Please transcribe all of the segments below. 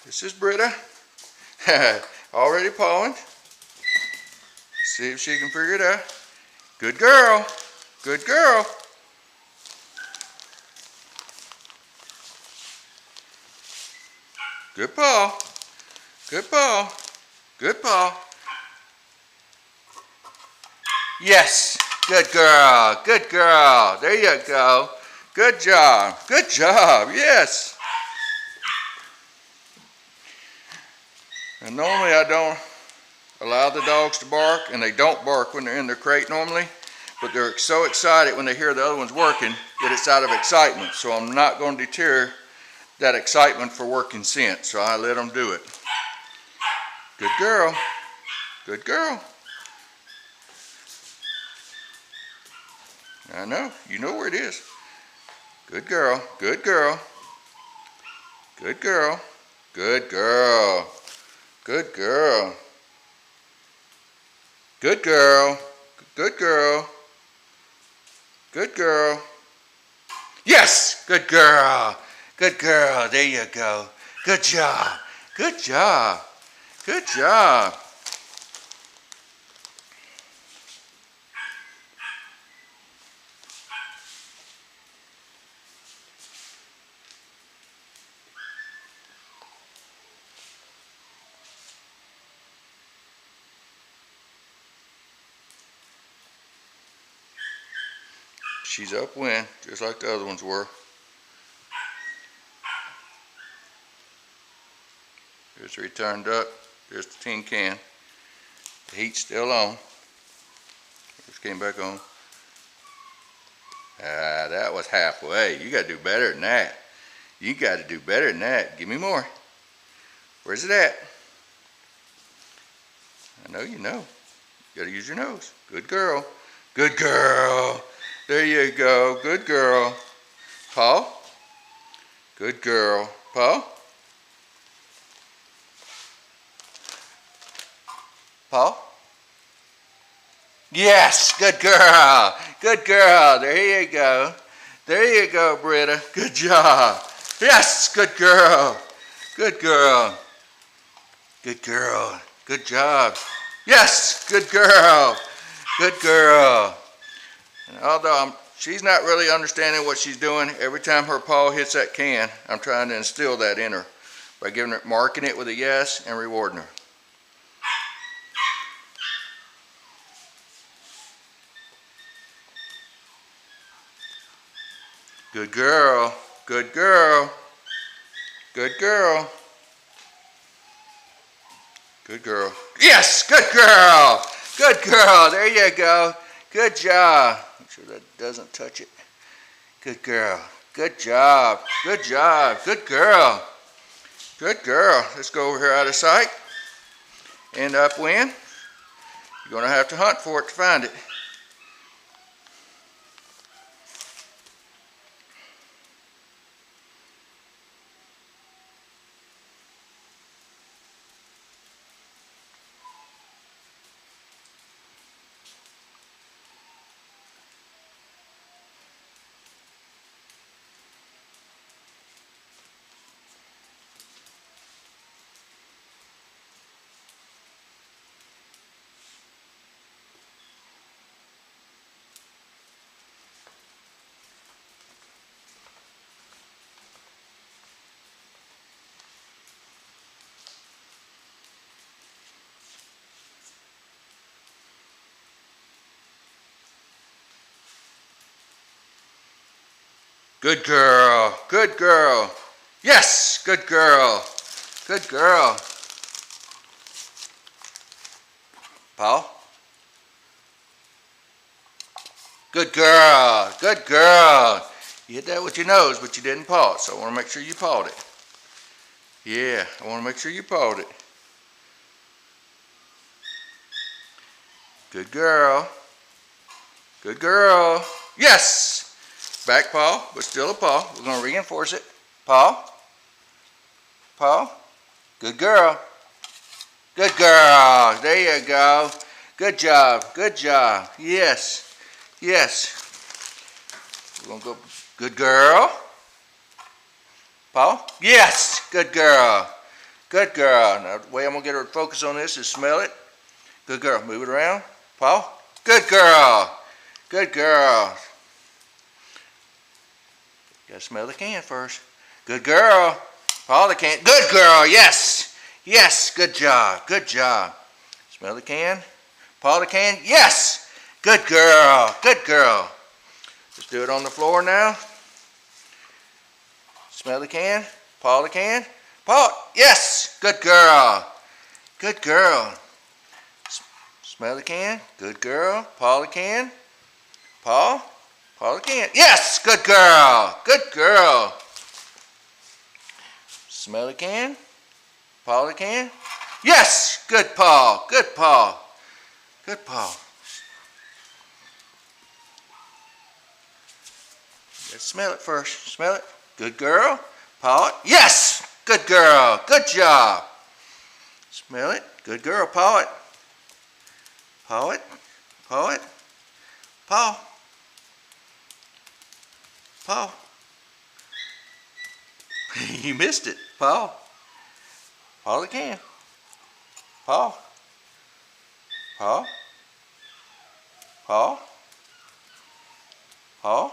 This is Brita. Already pawing. See if she can figure it out. Good girl. Good girl. Good paw. Good paw. Good paw. Yes. Good girl. Good girl. There you go. Good job. Good job. Yes. And normally I don't allow the dogs to bark, and they don't bark when they're in their crate normally, but they're so excited when they hear the other ones working that it's out of excitement. So I'm not going to deter that excitement for working scent, so I let them do it. Good girl. Good girl. I know. You know where it is. Good girl. Good girl. Good girl. Good girl. Good girl. Good girl. Good girl. Good girl. Yes! Good girl. Good girl. There you go. Good job. Good job. Good job. She's upwind, just like the other ones were. There's the return duck. There's the tin can. The heat's still on. Just came back on. Ah, that was halfway. You got to do better than that. You got to do better than that. Give me more. Where's it at? I know you know. You got to use your nose. Good girl. Good girl. There you go. Good girl. Paw. Good girl. Paw. Paw. Yes. Good girl. Good girl. There you go. There you go, Brita. Good job. Yes. Good girl. Good girl. Good girl. Good job. Yes. Good girl. Good girl. And although she's not really understanding what she's doing, every time her paw hits that can, I'm trying to instill that in her by giving her, marking it with a yes and rewarding her. Good girl. Good girl. Good girl. Good girl. Yes! Good girl! Good girl. There you go. Good job. Make sure that doesn't touch it. Good girl. Good job. Good job. Good girl. Good girl. Let's go over here out of sight and upwind. You're going to have to hunt for it to find it. Good girl. Good girl. Yes. Good girl. Good girl. Paw. Good girl. Good girl. You hit that with your nose, but you didn't paw it, so I want to make sure you pawed it. Yeah, I want to make sure you pawed it. Good girl. Good girl. Yes! Back paw, but still a paw. We're going to reinforce it. Paw. Paw. Good girl. Good girl. There you go. Good job. Good job. Yes. Yes. We're going to go. Good girl. Paw. Yes. Good girl. Good girl. Now the way I'm going to get her to focus on this is smell it. Good girl. Move it around. Paw. Good girl. Good girl. Got to smell the can first. Good girl. Paw the can. Good girl. Yes. Yes. Good job. Good job. Smell the can. Paw the can. Yes. Good girl. Good girl. Let's do it on the floor now. Smell the can. Paw the can. Paw. Yes. Good girl. Good girl. Smell the can. Good girl. Paw the can. Paw. Paw the can. Yes. Good girl. Good girl. Smell the can. Paw the can. Yes. Good paw. Good paw. Good paw. Let's smell it first. Smell it. Good girl. Paw it. Yes. Good girl. Good job. Smell it. Good girl. Paw it. Paw it. Paw it. Paw. Paw. You missed it. Paw. Paw the can. Paw. Paw. Paw. Paw.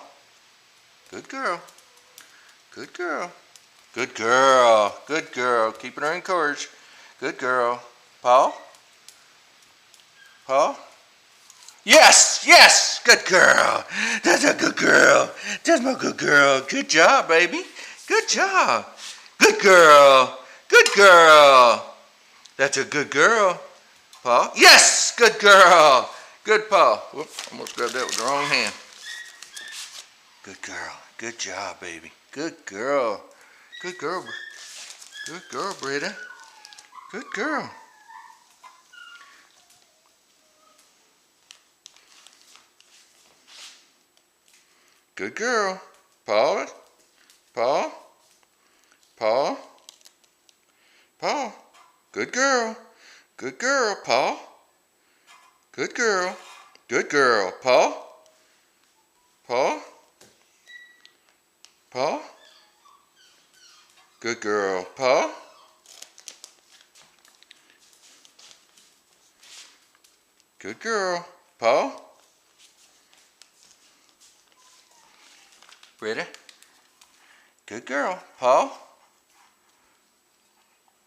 Good girl. Good girl. Good girl. Good girl. Keeping her encouraged. Good girl. Paw. Paw. Yes. Yes. Good girl. That's a good girl. That's my good girl. Good job, baby. Good job. Good girl. Good girl. That's a good girl. Paw. Yes. Good girl. Good paw. Whoops. Almost grabbed that with the wrong hand. Good girl. Good job, baby. Good girl. Good girl. Good girl, Brita. Good girl. Good girl. Paw it. Paw. Paw. Paw. Good girl. Good girl. Paw. Good girl. Good girl. Paw. Paw. Paw. Good girl. Paw. Good girl. Paw. Brita. Good girl. Paw.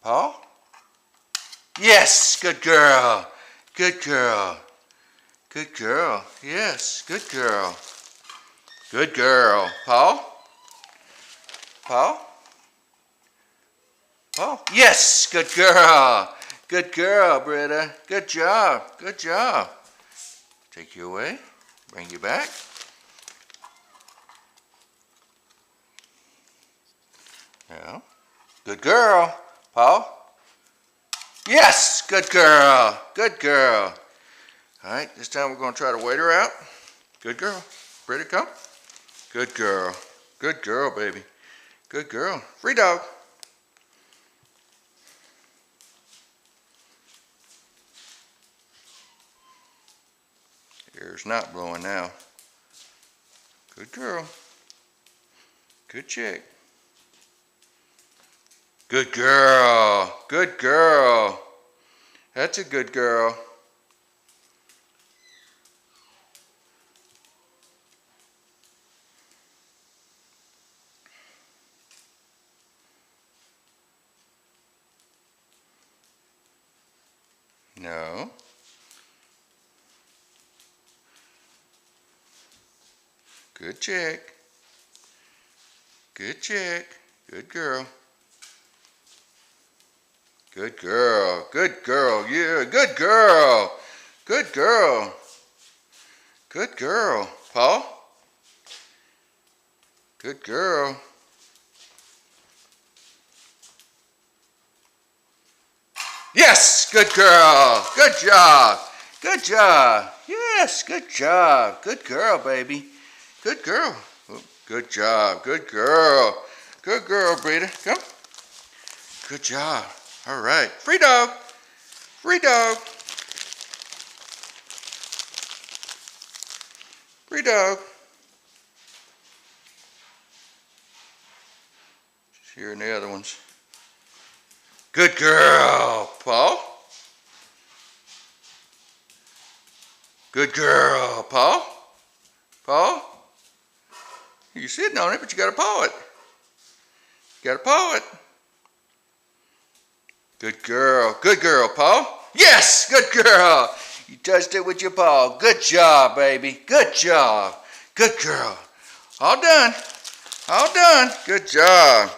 Paw. Yes. Good girl. Good girl. Good girl. Yes. Good girl. Good girl. Paw. Paw. Paw. Yes. Good girl. Good girl, Brita. Good job. Good job. Take you away. Bring you back. No. Good girl. Paw. Yes. Good girl. Good girl. All right. This time we're going to try to wait her out. Good girl. Brita, come. Good girl. Good girl, baby. Good girl. Free dog. Air's not blowing now. Good girl. Good chick. Good girl. Good girl. That's a good girl. No. Good chick. Good chick. Good girl. Good girl. Good girl. Yeah, good girl. Good girl. Good girl. Paw. Good girl. Yes, good girl. Good job. Good job. Yes, good job. Good girl, baby. Good girl. Good job. Good girl. Good girl, Brita. Come. Good job. All right. Free dog. Free dog. Free dog. Here and the other ones. Good girl. Paw. Good girl. Paw. Paw. You're sitting on it, but you got to paw it. You got to paw it. Good girl. Good girl, Paw. Yes, good girl. You touched it with your paw. Good job, baby. Good job. Good girl. All done. All done. Good job.